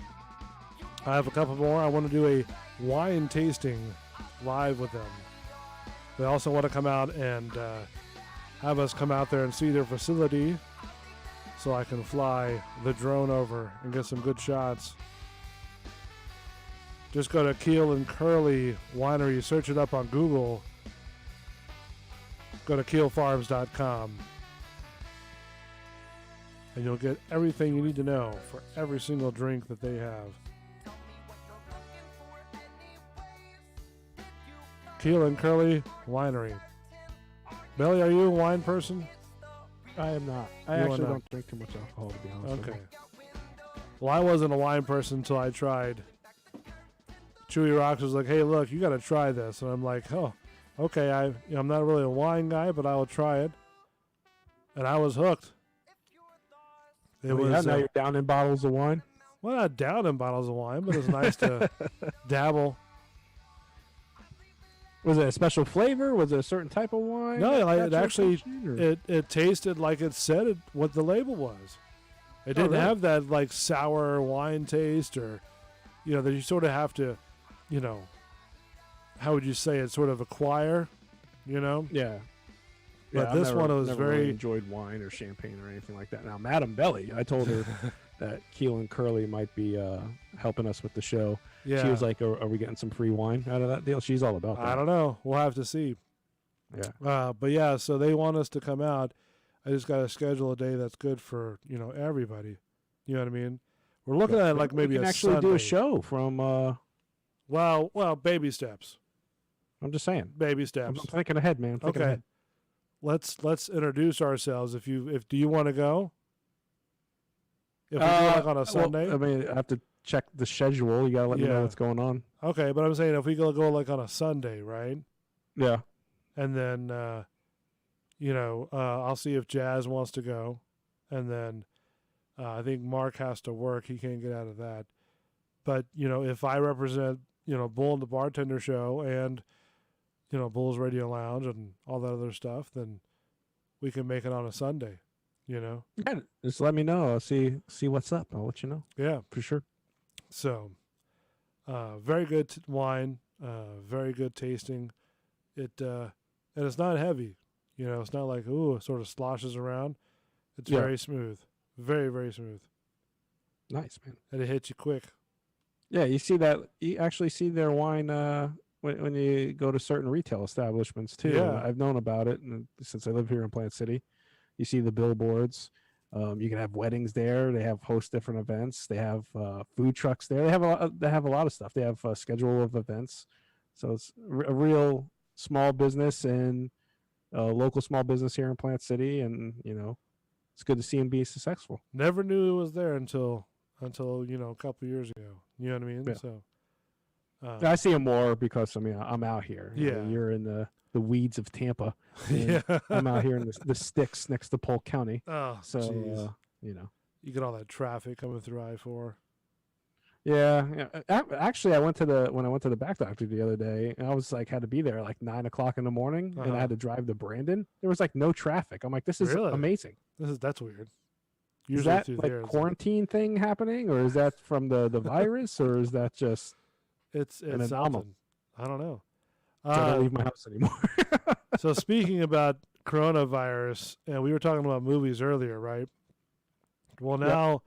I have a couple more. I want to do a wine tasting live with them. They also want to come out and have us come out there and see their facility so I can fly the drone over and get some good shots. Just go to Keel and Curly Winery. Search it up on Google. Go to keelfarms.com. And you'll get everything you need to know for every single drink that they have. Keel and Curly Winery. Belly, are you a wine person? I am not. I You are actually not. don't drink too much alcohol, to be honest with Okay. you. Well, I wasn't a wine person until I tried. Chewy Rocks was like, hey, look, you got to try this. And I'm like, oh, okay. I'm not really a wine guy, but I will try it. And I was hooked. It Well, was now you're down in bottles of wine. well, not down in bottles of wine, but it's nice to dabble. Was it a special flavor? Was it a certain type of wine? No, that like, got it your actually attention, or- it tasted like it said what the label was. It didn't really? have that like sour wine taste, or that you sort of have to, how would you say it? Sort of acquire, Yeah. But I've this never- one was never very- really enjoyed wine or champagne or anything like that. Now, Madam Belly, I told her that Keel and Curly might be helping us with the show. Yeah. She was like, are we getting some free wine out of that deal? She's all about that. I don't know. We'll have to see. Yeah. But yeah, so they want us to come out. I just got to schedule a day that's good for everybody. You know what I mean? We're looking at like maybe we can a actually Sunday. do a show from. Well, baby steps. I'm just saying. Baby I'm steps. thinking ahead, man. I'm thinking Okay. ahead. Let's introduce ourselves. Do you want to go? If we do like on a Sunday. Well, I mean, I have to check the schedule. You gotta let me Yeah. know what's going on. Okay, but I'm saying if we go like on a Sunday, right? Yeah. And then I'll see if Jazz wants to go, and then I think Mark has to work. He can't get out of that. But if I represent Bull and the Bartender Show and Bull's Radio Lounge and all that other stuff, then we can make it on a Sunday. Yeah, just let me know. I'll see what's up. I'll let you know Yeah. for sure. So, very good wine, very good tasting. And it's not heavy. It's not like, ooh, it sort of sloshes around. It's very smooth. Very, very smooth. Nice, man. And it hits you quick. Yeah, you see that. You actually see their wine when you go to certain retail establishments too. Yeah. I've known about it, and since I live here in Plant City, you see the billboards. You can have weddings there. They host different events. They have food trucks there. They have a lot of stuff. They have a schedule of events. So it's a real small business and local small business here in Plant City, and it's good to see them be successful. Never knew it was there until a couple years ago. You know what I mean? Yeah. So I see them more because I'm out here. Yeah. You're in the weeds of Tampa. Yeah. I'm out here in the sticks next to Polk County. Oh, So jeez. you You get all that traffic coming through I-4. Yeah. Actually, when I went to the back doctor the other day, and I was like, had to be there like 9 o'clock in the morning, and I had to drive to Brandon. There was like no traffic. I'm like, this is Really? amazing. That's weird. Is Usually that through like there, it's quarantine thing happening, or is that from the virus, or is that just it's an anomaly? something. I don't know. I don't leave my house anymore? So speaking about coronavirus, and we were talking about movies earlier, right? Well, now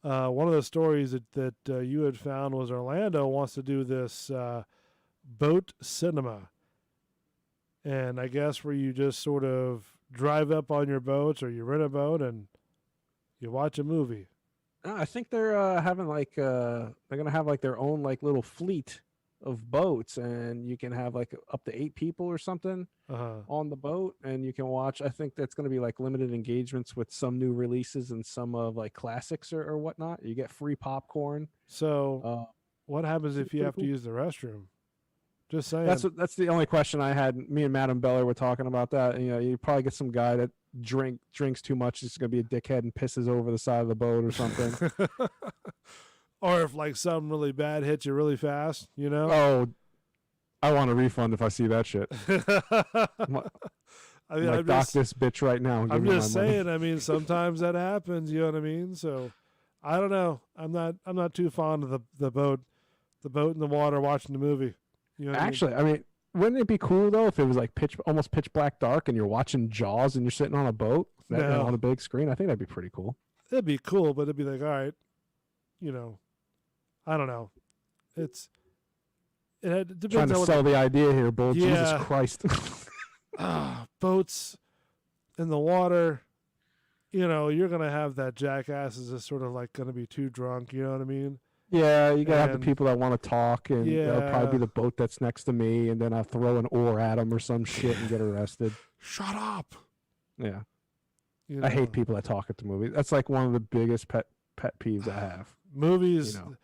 one of the stories that you had found was Orlando wants to do this boat cinema, and I guess where you just sort of drive up on your boats, or you rent a boat and you watch a movie. I think they're having like they're gonna have like their own like little fleet of boats, and you can have like up to 8 people or something on the boat, and you can watch. I think that's gonna be like limited engagements with some new releases and some of like classics or whatnot. You get free popcorn. So what happens if you have to use the restroom? Just saying. That's the only question I had. Me and Madam Beller were talking about that. And, you probably get some guy that drinks too much. He's gonna be a dickhead and pisses over the side of the boat or something. Or if like something really bad hits you really fast, Oh, I want a refund if I see that shit. I mean, like, dock this bitch right now. And I'm give me just my money. saying. I mean, sometimes that happens. You know what I mean? So, I don't know. I'm not too fond of the boat in the water watching the movie. You know what Actually, I mean, wouldn't it be cool though if it was like almost pitch black dark and you're watching Jaws and you're sitting on a boat on a big screen? I think that'd be pretty cool. It'd be cool, but it'd be like, all right, I don't know. It depends Trying to on sell the idea here, Bull. Yeah. Jesus Christ. Boats in the water. You're gonna have that jackass is just sort of like gonna be too drunk. You know what I mean? Yeah, you gotta have the And- people that want to talk, and it'll probably Yeah. be the boat that's next to me, and then I'll throw an oar at them or some shit and get arrested. Shut up. Yeah, You I know? hate people that talk at the movies. That's like one of the biggest pet peeves I have. Movies. You know.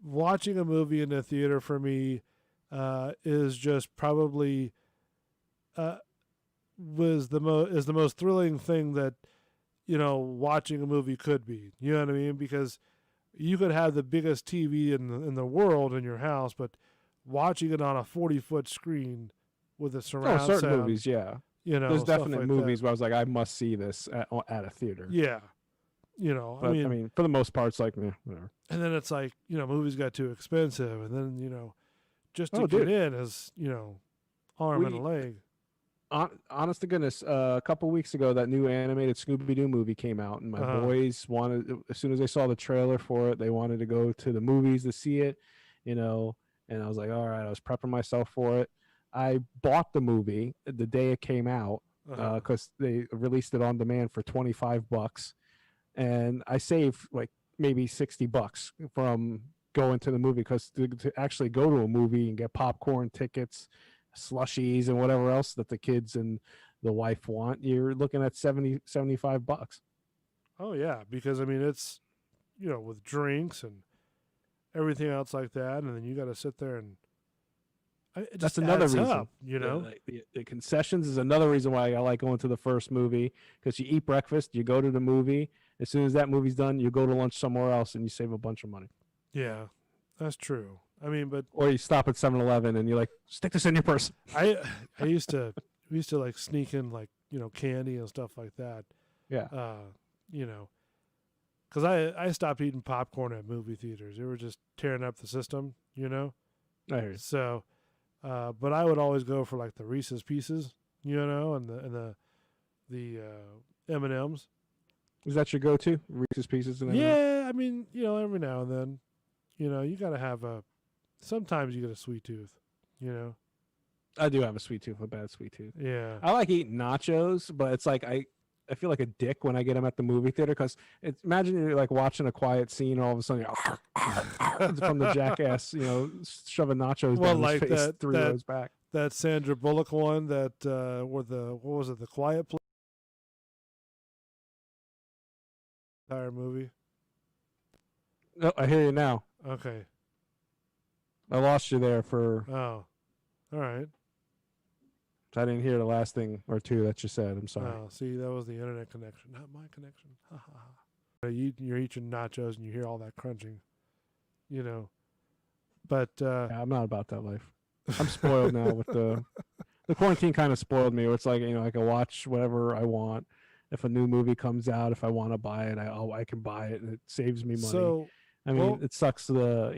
Watching a movie in the theater for me is just probably is the most thrilling thing that watching a movie could be. You know what I mean? Because you could have the biggest TV in the world in your house, but watching it on a 40-foot screen with a surround certain sound, movies, yeah. stuff There's definite like movies that. where I was like, I must see this at a theater. Yeah, But, I mean, for the most part, it's like, whatever. and then it's like movies got too expensive, and then just to Oh, get dude. in is arm and a leg. Honest to goodness, a couple weeks ago, that new animated Scooby-Doo movie came out, and my boys wanted, as soon as they saw the trailer for it, they wanted to go to the movies to see it, and I was like, all right, I was prepping myself for it. I bought the movie the day it came out because they released it on demand for $25, and I saved like maybe $60 from going to the movie, because to actually go to a movie and get popcorn, tickets, slushies, and whatever else that the kids and the wife want, you're looking at $75. Oh yeah, because I mean it's with drinks and everything else like that, and then you got to sit there and it That's just another adds reason. up, The concessions is another reason why I like going to the first movie, because you eat breakfast, you go to the movie. As soon as that movie's done, you go to lunch somewhere else, and you save a bunch of money. Yeah, that's true. I mean, but Or you stop at 7-Eleven and you're like, stick this in your purse. we used to like sneak in like candy and stuff like that. Yeah. because I stopped eating popcorn at movie theaters. They were just tearing up the system, I hear you. So, but I would always go for like the Reese's Pieces, and the M&Ms. Is that your go-to? Reese's Pieces and M&Ms? Yeah, I mean, every now and then, you got to have sometimes you get a sweet tooth, I do have a sweet tooth, a bad sweet tooth. Yeah. I like eating nachos, but it's like I feel like a dick when I get them at the movie theater because imagine you're like watching a quiet scene, all of a sudden you're from the jackass, shoving nachos Well, down like his face that- 3 that- rows back. That Sandra Bullock one that were what was it, The Quiet Place? Entire movie. Oh, I hear you now. Okay. I lost you there for. Oh. All right. I didn't hear the last thing or two that you said. I'm sorry. Oh, see, that was the internet connection, not my connection. Ha ha ha. You're eating nachos and you hear all that crunching, But Yeah, I'm not about that life. I'm spoiled now with the quarantine. Kind of spoiled me. Where it's like I can watch whatever I want. If a new movie comes out, if I want to buy it, I can buy it, and it saves me money. so I mean, well- it sucks the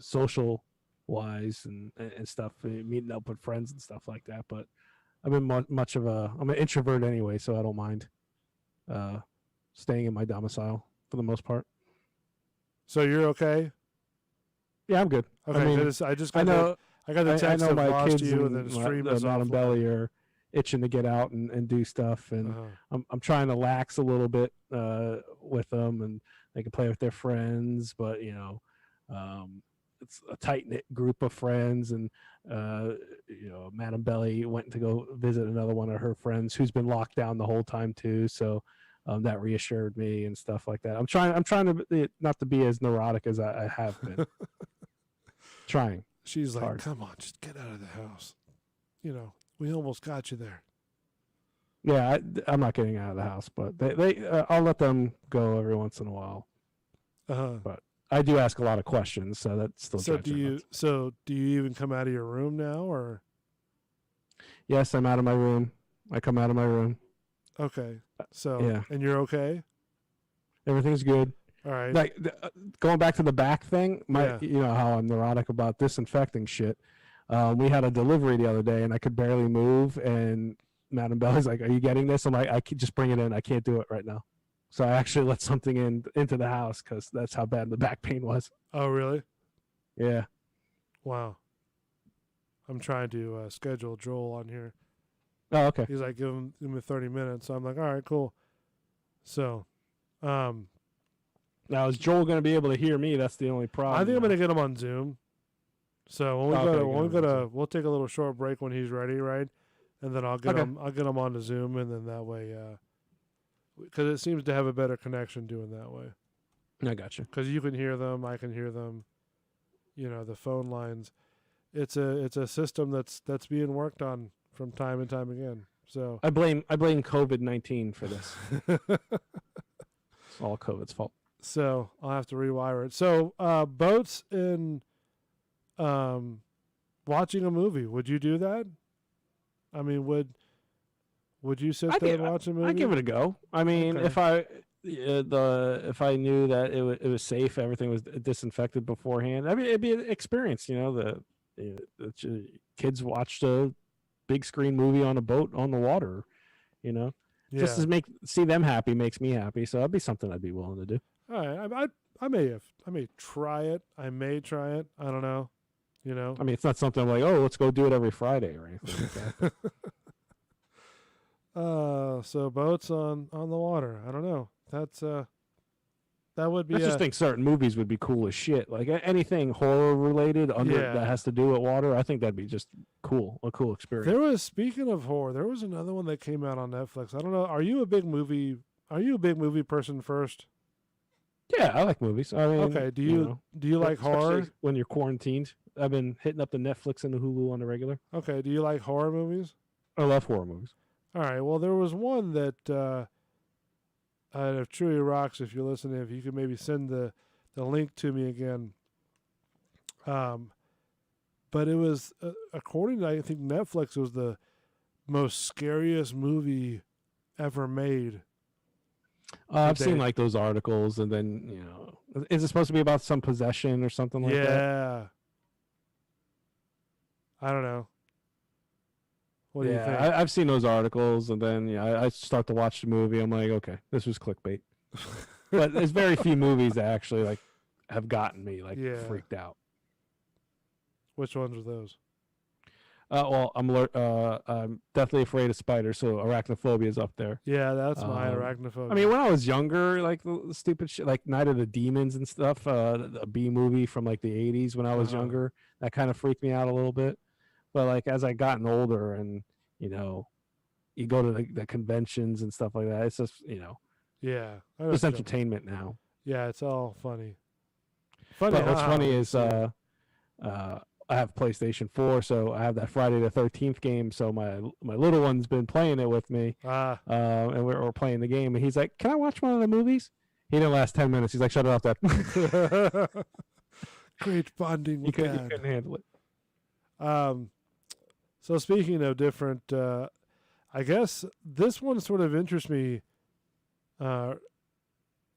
social wise and stuff, meeting up with friends and stuff like that. But I've been I'm an introvert anyway, so I don't mind staying in my domicile for the most part. so you're okay? Yeah, I'm good. Okay, I mean, I just I got know. I got the I text know of my lost kids you and and then stream is Madam offline. Belly are itching to get out and do stuff, and I'm trying to lax a little bit with them, and they can play with their friends, but it's a tight knit group of friends, and Madam Belly went to go visit another one of her friends who's been locked down the whole time too, so that reassured me and stuff like that. I'm trying to not to be as neurotic as I have been. Trying. She's like, hard. "Come on, just get out of the house." We almost got you there. Yeah, I'm not getting out of the house, but they I'll let them go every once in a while. But I do ask a lot of questions, so that's still. So do you even come out of your room now, or? Yes, I'm out of my room. I come out of my room. Okay. So Yeah. and you're okay? Everything's good. All right. Like going back to the back thing, Yeah. you know how I'm neurotic about disinfecting shit. We had a delivery the other day, and I could barely move. And Madam Belly's like, "Are you getting this?" I'm like, "I can just bring it in. I can't do it right now." So I actually let something into the house because that's how bad the back pain was. Oh, really? Yeah. Wow. I'm trying to schedule Joel on here. Oh, okay. He's like, give him 30 minutes. So I'm like, all right, cool. So, Now is Joel going to be able to hear me? That's the only problem. I think I'm gonna get him on Zoom. So when we Okay, go get him on we'll take a little short break when he's ready, right? And then I'll get Okay. him on to Zoom, and then that way, because it seems to have a better connection doing that way. I got you. Because you can hear them, I can hear them. The phone lines. It's a system that's being worked on from time and time again. So I blame COVID-19 for this. It's all COVID's fault. So I'll have to rewire it. So boats and watching a movie. Would you do that? I mean, would you sit there and watch a movie? I give it a go. I mean, Okay. if I knew that it was safe, everything was disinfected beforehand. I mean, it'd be an experience. The kids watched a big screen movie on a boat on the water. Just to see them happy makes me happy. So that'd be something I'd be willing to do. All right. I may try it. I may try it. I don't know. I mean, it's not something I'm like, oh, let's go do it every Friday or anything like that. So boats on the water. I don't know. That's that would be. I just think certain movies would be cool as shit. Like anything horror related that has to do with water. I think that'd be just cool, a cool experience. Speaking of horror, there was another one that came out on Netflix. I don't know. Are you a big movie person first? Yeah, I like movies. I mean, okay. Do you like especially horror when you're quarantined? I've been hitting up the Netflix and the Hulu on the regular. Okay. Do you like horror movies? I love horror movies. All right. Well, there was one that if Truly Rocks, if you're listening, if you could maybe send the link to me again. But it was according to I think Netflix was the most scariest movie ever made. I've seen they- like those articles, and then is it supposed to be about some possession or something like that? Yeah. I don't know. What do you think? I've seen those articles, and then I start to watch the movie. I'm like, okay, this was clickbait. But there's very few movies that actually like have gotten me like Yeah. freaked out. Which ones were those? Well, I'm definitely afraid of spiders, so arachnophobia is up there. Yeah, that's my arachnophobia. I mean, when I was younger, like the stupid shit, like Night of the Demons and stuff, a B movie from like the 80s when I was younger, that kind of freaked me out a little bit. But like as I gotten older, and you go to the conventions and stuff like that, it's just yeah, just entertainment now. Yeah, it's all funny. But what's funny is I have PlayStation 4, so I have that Friday the 13th game. So my little one's been playing it with me, and we're playing the game. And he's like, "Can I watch one of the movies?" He didn't last 10 minutes. He's like, "Shut it off, Dad." Great bonding with He Dad. couldn't handle it. So speaking of different, I guess this one sort of interests me. And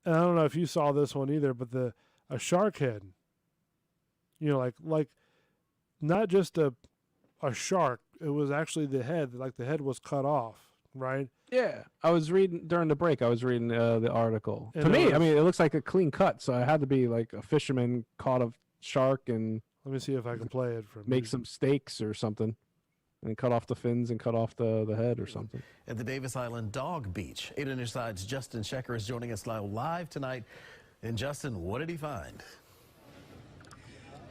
I don't know if you saw this one either, but a shark head. Like not just a shark. It was actually the head. Like the head was cut off, right? Yeah, I was reading during the break. I was reading the article. And To me, it I was- mean, it looks like a clean cut. So I had to be like a fisherman caught a shark and Let me see if I can play it for make some steaks or something, and cut off the fins and cut off the head or something. At the Davis Island Dog Beach, 8 on your side's Justin Shecker is joining us now live tonight. And Justin, what did he find?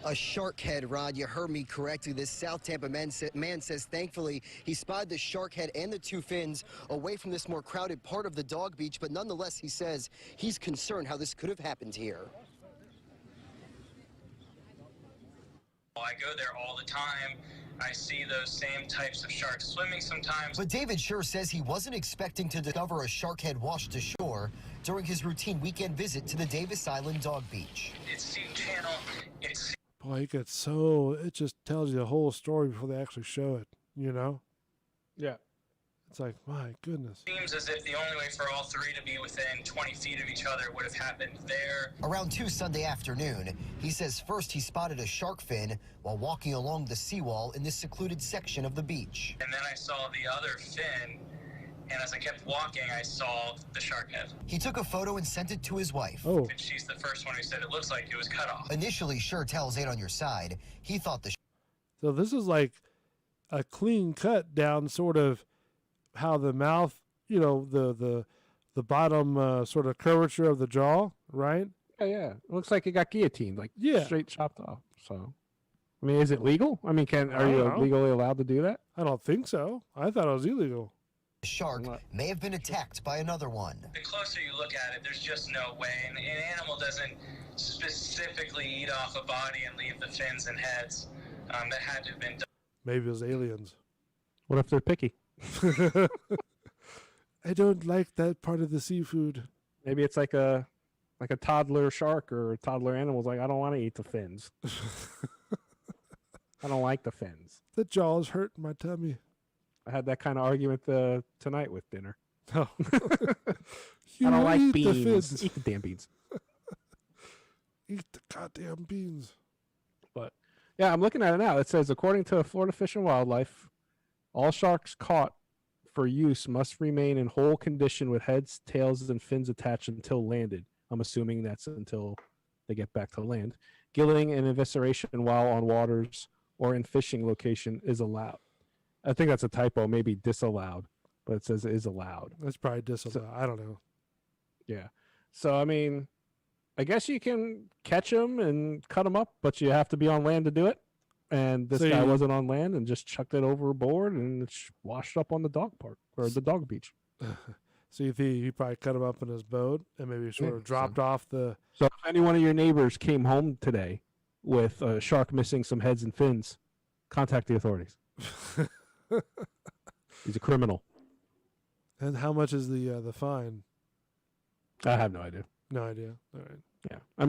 A shark head, Rod. You heard me correctly. This South Tampa man says thankfully he spotted the shark head and the two fins away from this more crowded part of the dog beach, but nonetheless he says he's concerned how this could have happened here. I go there all the time. I see those same types of sharks swimming sometimes. But David Sure says he wasn't expecting to discover a shark head washed ashore during his routine weekend visit to the Davis Island Dog Beach. It's Sea Channel. It's Boy, it just tells you the whole story before they actually show it, Yeah. It's like, my goodness. seems as if the only way for all three to be within 20 feet of each other would have happened there. Around 2 Sunday afternoon, he says first he spotted a shark fin while walking along the seawall in this secluded section of the beach. And then I saw the other fin, and as I kept walking, I saw the shark head. He took a photo and sent it to his wife. Oh. And she's the first one who said it looks like it was cut off. Initially, Sure tells 8 on your side, he thought the So this is like a clean cut down sort of how the mouth, the bottom sort of curvature of the jaw, right? Yeah. It looks like it got guillotined, like Yeah. straight chopped off. So, I mean, is it legal? I mean, are you don't know. legally allowed to do that? I don't think so. I thought it was illegal. shark may have been attacked by another one. The closer you look at it, there's just no way. And an animal doesn't specifically eat off a body and leave the fins and heads. That had to have been done. Maybe it was aliens. What if they're picky? I don't like that part of the seafood. Maybe it's like a toddler shark or a toddler animal's like, I don't want to eat the fins. I don't like the fins. The jaw's hurting my tummy. I had that kind of argument tonight with dinner. Oh. I don't like eat the beans. fins. Eat the damn beans. Eat the goddamn beans. But yeah, I'm looking at it now. It says, according to Florida Fish and Wildlife, all sharks caught for use must remain in whole condition with heads, tails, and fins attached until landed. I'm assuming that's until they get back to land. Gilling and evisceration while on waters or in fishing location is allowed. I think that's a typo, maybe disallowed, but it says is allowed. That's probably disallowed. I don't know. Yeah. So, I mean, I guess you can catch them and cut them up, but you have to be on land to do it. And this So guy you- wasn't on land and just chucked it overboard and it's washed up on the dog park or the dog beach. So you think he probably cut him up in his boat and maybe sort Yeah, of dropped off the. So if any one of your neighbors came home today with a shark missing some heads and fins, contact the authorities. He's a criminal. And how much is the fine? I have no idea. No idea. All right. Yeah. I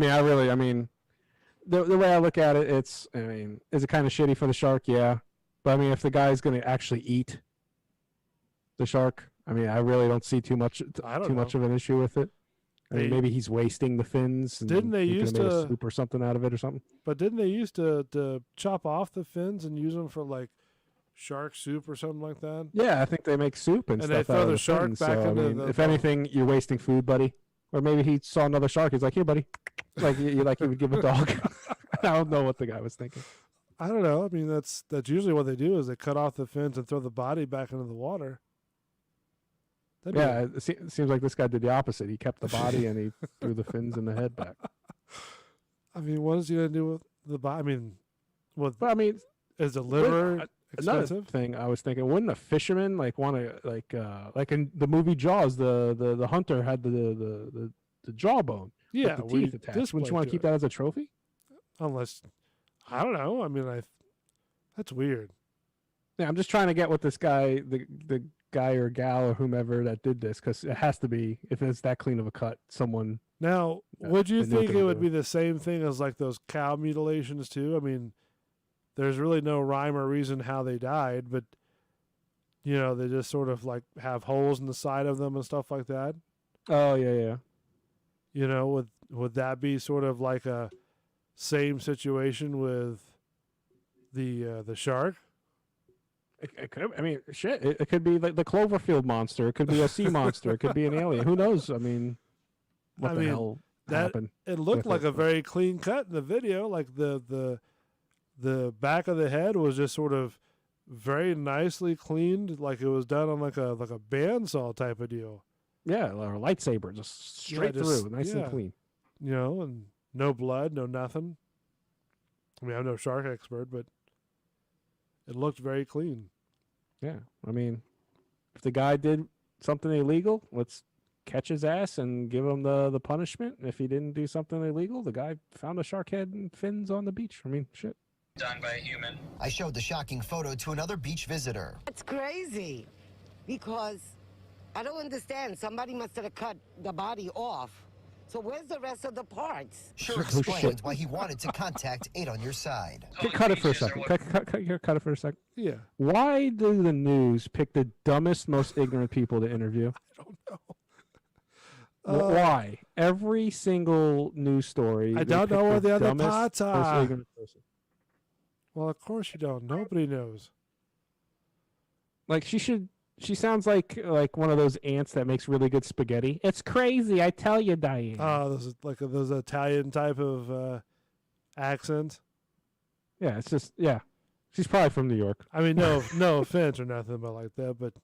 mean, the way I look at it, is it kind of shitty for the shark? Yeah. But I mean, if the guy's going to actually eat the shark, I mean, I really don't see too much know. of an issue with it. I mean, maybe he's wasting the fins. And didn't they used made to a soup or something out of it or something? But didn't they used to chop off the fins and use them for like shark soup or something like that? Yeah, I think they make soup and they stuff throw out of the the shark fins. back So, I into mean, the if bowl. anything, you're wasting food, buddy. Or maybe he saw another shark. He's like, "Here, buddy," like you would give a dog. I don't know what the guy was thinking. I don't know. I mean, that's usually what they do is they cut off the fins and throw the body back into the water. It seems like this guy did the opposite. He kept the body and he threw the fins and the head back. I mean, what is he going to do with the body? I mean, is the liver liver another expensive? thing I was thinking, wouldn't a fisherman like want to like in the movie Jaws, the hunter had the jawbone, Yeah, with the teeth attached. Wouldn't you want to keep that as a trophy? Unless, I don't know. I mean, that's weird. Yeah, I'm just trying to get what this guy, the guy or gal or whomever that did this, because it has to be, if it's that clean of a cut, someone. Now, would you they knew what think they it were would doing. be the same thing as like those cow mutilations too? I mean, there's really no rhyme or reason how they died, but they just sort of like have holes in the side of them and stuff like that. Oh yeah. Would that be sort of like a same situation with the shark? It could. I mean, shit. It could be like the Cloverfield monster. It could be a sea monster. It could be an alien. Who knows? I mean, what the hell happened? It looked with like a very clean cut in the video. Like the back of the head was just sort of very nicely cleaned, like it was done on like a bandsaw type of deal. Yeah, or a lightsaber, just straight through, nice and clean. And no blood, no nothing. I mean, I'm no shark expert, but it looked very clean. Yeah, I mean, if the guy did something illegal, let's catch his ass and give him the punishment. And if he didn't do something illegal, the guy found a shark head and fins on the beach. I mean, shit. Done by a human. I showed the shocking photo to another beach visitor. It's crazy because I don't understand. Somebody must have cut the body off. So where's the rest of the parts? Sure explained why he wanted to contact 8 on your side. Cut it for a second. Cut it for a second. Yeah. Why do the news pick the dumbest, most ignorant people to interview? I don't know. Why? Every single news story. I they don't pick know where the other dumbest, parts most are. ignorant person. Well, of course you don't. Nobody knows. Like she sounds like one of those ants that makes really good spaghetti. It's crazy, I tell you, Diane. Oh, this is like those Italian type of accent. Yeah, it's just she's probably from New York. I mean, no offense or nothing about like that, but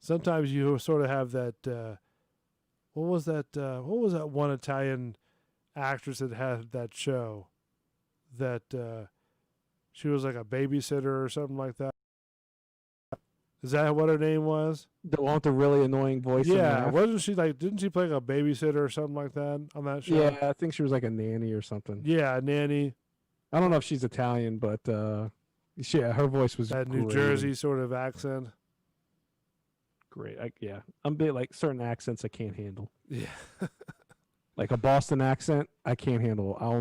sometimes you sort of have that. What was that? What was that one Italian actress that had that show? That she was like a babysitter or something like that. Is that what her name was? The one with the really annoying voice. Yeah, wasn't she like? Didn't she play like a babysitter or something like that on that show? Yeah, I think she was like a nanny or something. Yeah, a nanny. I don't know if she's Italian, but her voice was That New great. Jersey sort of accent. Great. I'm a bit like certain accents I can't handle. Yeah. Like a Boston accent, I can't handle. I'll